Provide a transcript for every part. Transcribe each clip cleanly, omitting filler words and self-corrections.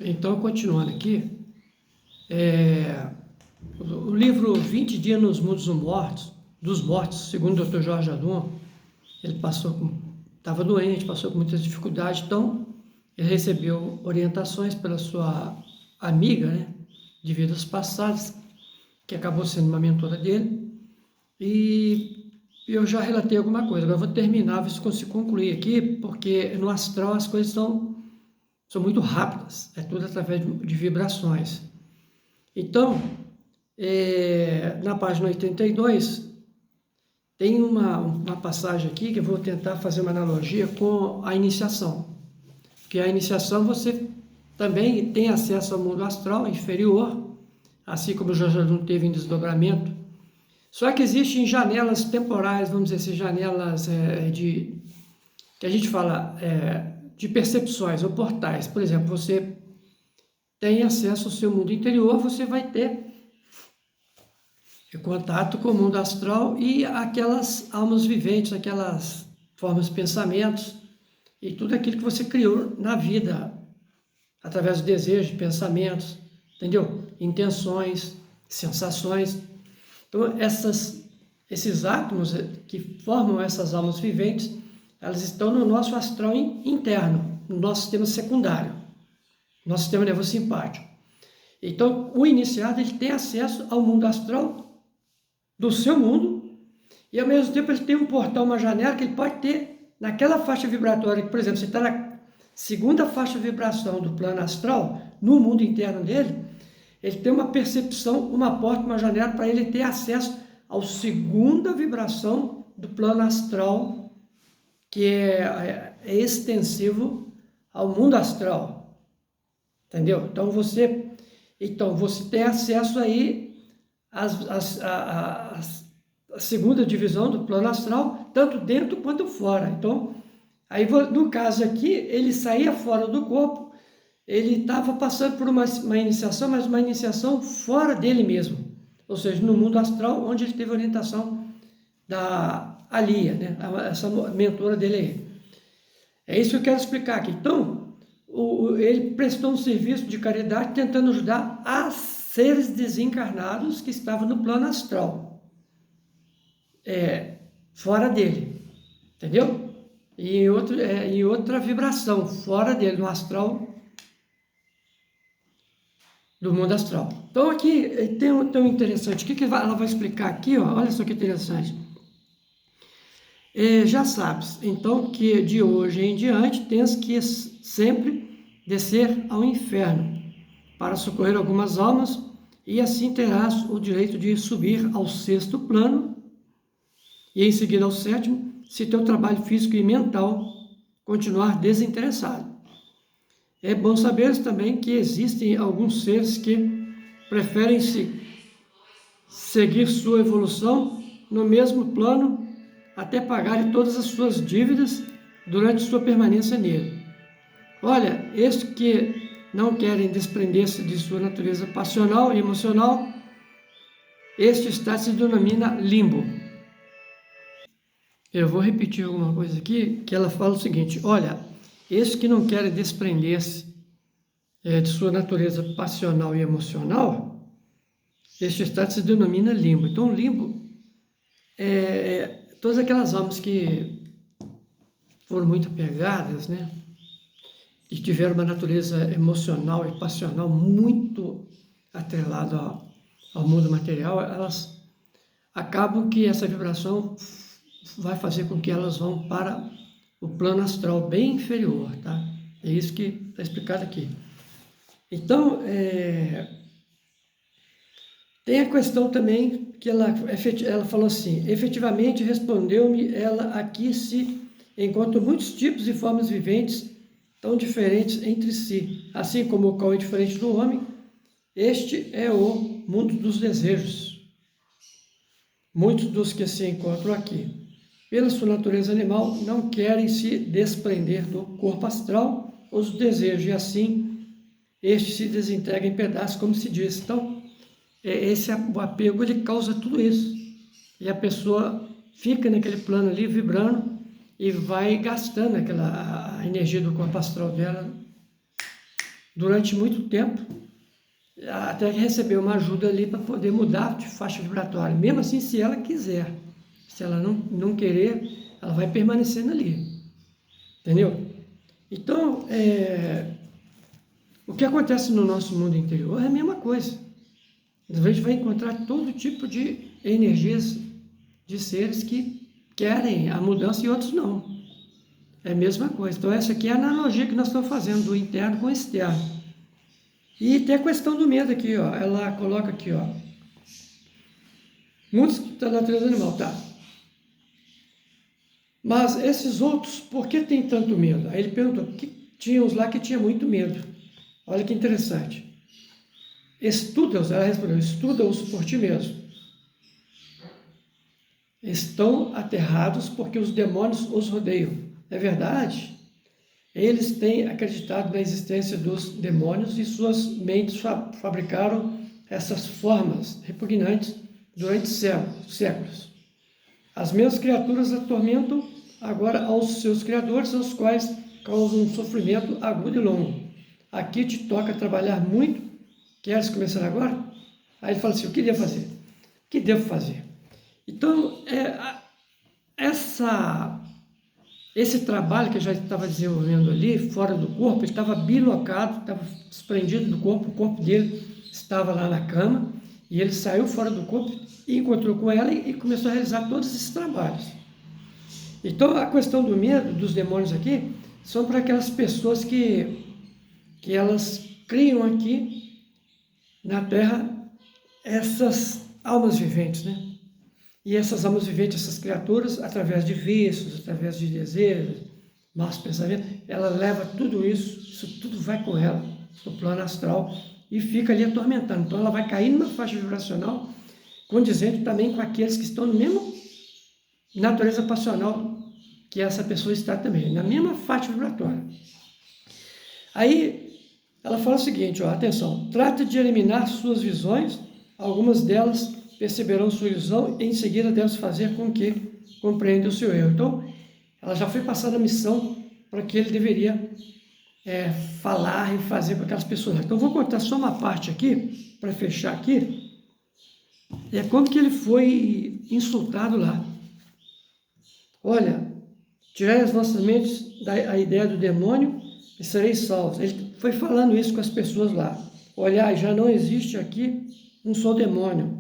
Então, continuando aqui, o livro 20 Dias nos Mundos dos Mortos, segundo o Dr. Jorge Adorno, ele estava doente, passou por muitas dificuldades, então ele recebeu orientações pela sua amiga, né, de vidas passadas, que acabou sendo uma mentora dele, e eu já relatei alguma coisa. Agora eu vou terminar, ver se consigo concluir aqui, porque no astral as coisas são muito rápidas, é tudo através de vibrações. Então, na página 82, tem uma passagem aqui que eu vou tentar fazer uma analogia com a iniciação. Porque a iniciação você também tem acesso ao mundo astral inferior, assim como o Jorge Adorno teve em desdobramento. Só que existem janelas temporais, vamos dizer assim, janelas que a gente fala de percepções ou portais. Por exemplo, você tem acesso ao seu mundo interior, você vai ter contato com o mundo astral e aquelas almas viventes, aquelas formas de pensamentos e tudo aquilo que você criou na vida, através de desejos, pensamentos, entendeu? Intenções, sensações. Então, esses átomos que formam essas almas viventes, elas estão no nosso astral interno, no nosso sistema secundário, nosso sistema nervoso simpático. Então, o iniciado ele tem acesso ao mundo astral do seu mundo e, ao mesmo tempo, ele tem um portal, uma janela que ele pode ter naquela faixa vibratória, que, por exemplo, você está na segunda faixa de vibração do plano astral, no mundo interno dele, ele tem uma percepção, uma porta, uma janela para ele ter acesso à segunda vibração do plano astral, que é extensivo ao mundo astral, entendeu? Então você tem acesso aí à segunda divisão do plano astral, tanto dentro quanto fora. Então, aí no caso aqui, ele saía fora do corpo, ele estava passando por uma iniciação, mas uma iniciação fora dele mesmo, ou seja, no mundo astral, onde ele teve orientação da Alia, né? Essa mentora dele aí. É isso que eu quero explicar aqui. Então, ele prestou um serviço de caridade tentando ajudar a seres desencarnados que estavam no plano astral, fora dele, entendeu? E em outra vibração, fora dele, no astral, do mundo astral. Então aqui tem um interessante, o que ela vai explicar aqui, ó, olha só que interessante. Já sabes, então, que de hoje em diante tens que sempre descer ao inferno para socorrer algumas almas e assim terás o direito de subir ao sexto plano e em seguida ao sétimo, se teu trabalho físico e mental continuar desinteressado. É bom saber também que existem alguns seres que preferem seguir sua evolução no mesmo plano até pagarem todas as suas dívidas durante sua permanência nele. Olha, estes que não querem desprender-se de sua natureza passional e emocional, este estado se denomina limbo. Eu vou repetir alguma coisa aqui, que ela fala o seguinte: olha, estes que não querem desprender-se de sua natureza passional e emocional, este estado se denomina limbo. Então, limbo todas aquelas almas que foram muito apegadas, né? E tiveram uma natureza emocional e passional muito atrelada ao mundo material, elas acabam que essa vibração vai fazer com que elas vão para o plano astral bem inferior, tá? É isso que está explicado aqui. Então, tem a questão também que ela falou assim: efetivamente respondeu-me ela, aqui se encontram muitos tipos e formas viventes tão diferentes entre si, assim como o qual é diferente do homem, este é o mundo dos desejos. Muitos dos que se encontram aqui, pela sua natureza animal, não querem se desprender do corpo astral, os desejos, e assim este se desintegra em pedaços, como se diz. Então, o apego, ele causa tudo isso. E a pessoa fica naquele plano ali, vibrando, e vai gastando a energia do corpo astral dela durante muito tempo, até que recebeu uma ajuda ali para poder mudar de faixa vibratória. Mesmo assim, se ela quiser. Se ela não querer, ela vai permanecendo ali. Entendeu? Então, o que acontece no nosso mundo interior é a mesma coisa. A gente vai encontrar todo tipo de energias de seres que querem a mudança e outros não. É a mesma coisa. Então, essa aqui é a analogia que nós estamos fazendo do interno com o externo. E tem a questão do medo aqui, ó. Ela coloca aqui, ó. Muitos da natureza animal, tá? Mas esses outros, por que tem tanto medo? Aí ele perguntou, que tinha uns lá que tinha muito medo. Olha que interessante. Estuda-os, ela respondeu, estuda-os por ti mesmo. Estão aterrados porque os demônios os rodeiam. É verdade? Eles têm acreditado na existência dos demônios e suas mentes fabricaram essas formas repugnantes durante séculos. As mesmas criaturas atormentam agora aos seus criadores, aos quais causam um sofrimento agudo e longo. Aqui te toca trabalhar muito. Queres começar agora? Aí ele fala assim, o que devo fazer? O que devo fazer? Então, esse trabalho que eu já estava desenvolvendo ali, fora do corpo, ele estava bilocado, estava desprendido do corpo, o corpo dele estava lá na cama, e ele saiu fora do corpo e encontrou com ela e começou a realizar todos esses trabalhos. Então, a questão do medo, dos demônios aqui, são para aquelas pessoas que elas criam aqui na Terra essas almas viventes, né? E essas almas viventes, essas criaturas, através de vícios, através de desejos, maus pensamentos, ela leva tudo isso tudo vai com ela, no plano astral, e fica ali atormentando. Então ela vai cair numa faixa vibracional condizente também com aqueles que estão no mesmo natureza passional que essa pessoa está também, na mesma faixa vibratória. Aí ela fala o seguinte, ó, atenção, trata de eliminar suas visões, algumas delas perceberão sua ilusão e em seguida deve fazer com que compreenda o seu erro. Então, ela já foi passada a missão para que ele deveria falar e fazer para aquelas pessoas. Então, vou contar só uma parte aqui, para fechar aqui, é como que ele foi insultado lá. Olha, tirai as vossas mentes da ideia do demônio e sereis salvos. Ele foi falando isso com as pessoas lá. Olhai, já não existe aqui um só demônio.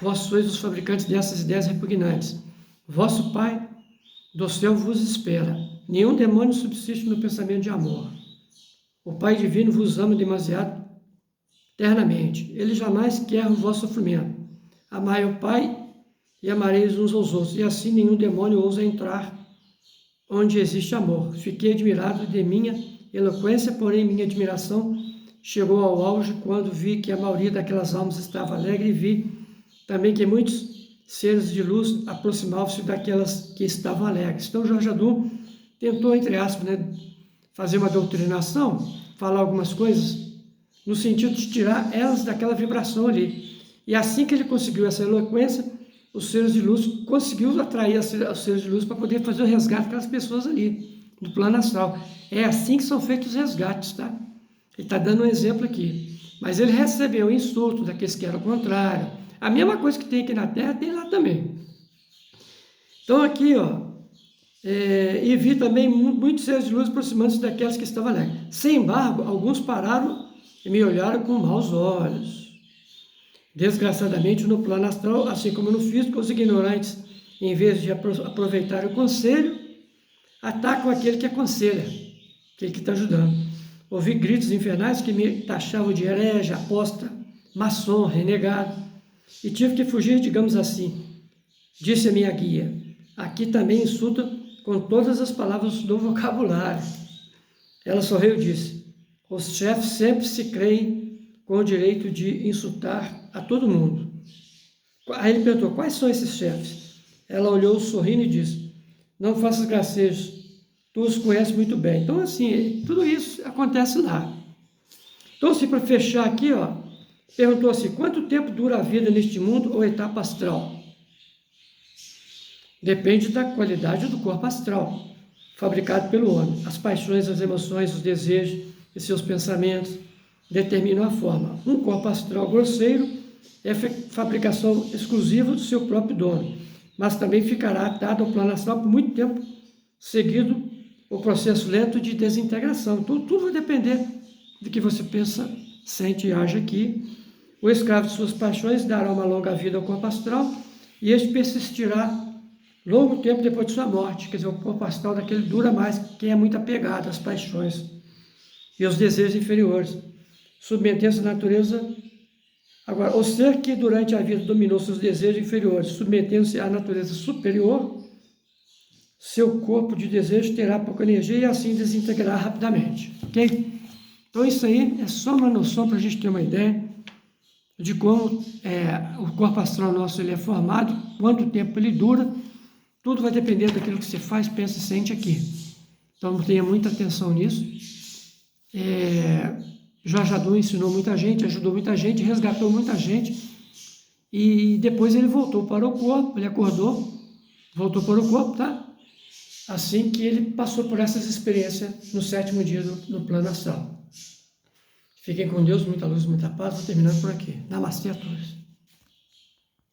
Vós sois os fabricantes dessas ideias repugnantes. Vosso Pai do céu vos espera. Nenhum demônio subsiste no pensamento de amor. O Pai divino vos ama demasiado eternamente. Ele jamais quer o vosso sofrimento. Amai o Pai e amareis uns aos outros. E assim nenhum demônio ousa entrar onde existe amor. Fiquei admirado de minha eloquência, porém minha admiração chegou ao auge quando vi que a maioria daquelas almas estava alegre e vi também que muitos seres de luz aproximavam-se daquelas que estavam alegres. Então, Jorge Adum tentou, entre aspas, né, fazer uma doutrinação, falar algumas coisas, no sentido de tirar elas daquela vibração ali. E assim que ele conseguiu essa eloquência, os seres de luz conseguiu atrair os seres de luz para poder fazer o resgate daquelas pessoas ali, do plano astral. É assim que são feitos os resgates, tá? Ele está dando um exemplo aqui. Mas ele recebeu o insulto daqueles que eram o contrário. A mesma coisa que tem aqui na Terra, tem lá também. Então aqui, ó, e vi também muitos seres de luz aproximando-se daquelas que estavam alegres. Sem embargo, alguns pararam e me olharam com maus olhos. Desgraçadamente, no plano astral, assim como no físico, os ignorantes, em vez de aproveitar o conselho, atacam aquele que aconselha, aquele que está ajudando. Ouvi gritos infernais que me taxavam de herege, apóstata, maçom, renegado. E tive que fugir, digamos assim. Disse a minha guia. Aqui também insulta com todas as palavras do vocabulário. Ela sorriu e disse, os chefes sempre se creem com o direito de insultar a todo mundo. Aí ele perguntou, quais são esses chefes? Ela olhou sorrindo e disse, não faças gracejos, tu os conheces muito bem. Então, assim, tudo isso acontece lá. Então, assim, para fechar aqui, ó, perguntou assim, quanto tempo dura a vida neste mundo ou etapa astral? Depende da qualidade do corpo astral, fabricado pelo homem. As paixões, as emoções, os desejos e seus pensamentos determinam a forma. Um corpo astral grosseiro é fabricação exclusiva do seu próprio dono, mas também ficará atado ao plano astral por muito tempo, seguido o processo lento de desintegração. Tudo vai depender do que você pensa, sente e age aqui. O escravo de suas paixões dará uma longa vida ao corpo astral e este persistirá longo tempo depois de sua morte. Quer dizer, o corpo astral daquele dura mais, quem é muito apegado às paixões e aos desejos inferiores, submetendo-se à natureza. Agora, o ser que durante a vida dominou seus desejos inferiores, submetendo-se à natureza superior, seu corpo de desejo terá pouca energia e assim desintegrará rapidamente, ok? Então isso aí é só uma noção para a gente ter uma ideia de como o corpo astral nosso ele é formado, quanto tempo ele dura. Tudo vai depender daquilo que você faz, pensa e sente aqui. Então tenha muita atenção nisso. Jorge Adorno ensinou muita gente, ajudou muita gente, resgatou muita gente, e depois ele voltou para o corpo, ele acordou, voltou para o corpo, tá? Assim que ele passou por essas experiências no 7º dia do plano astral. Fiquem com Deus, muita luz, muita paz. Vou terminando por aqui. Namastê a todos.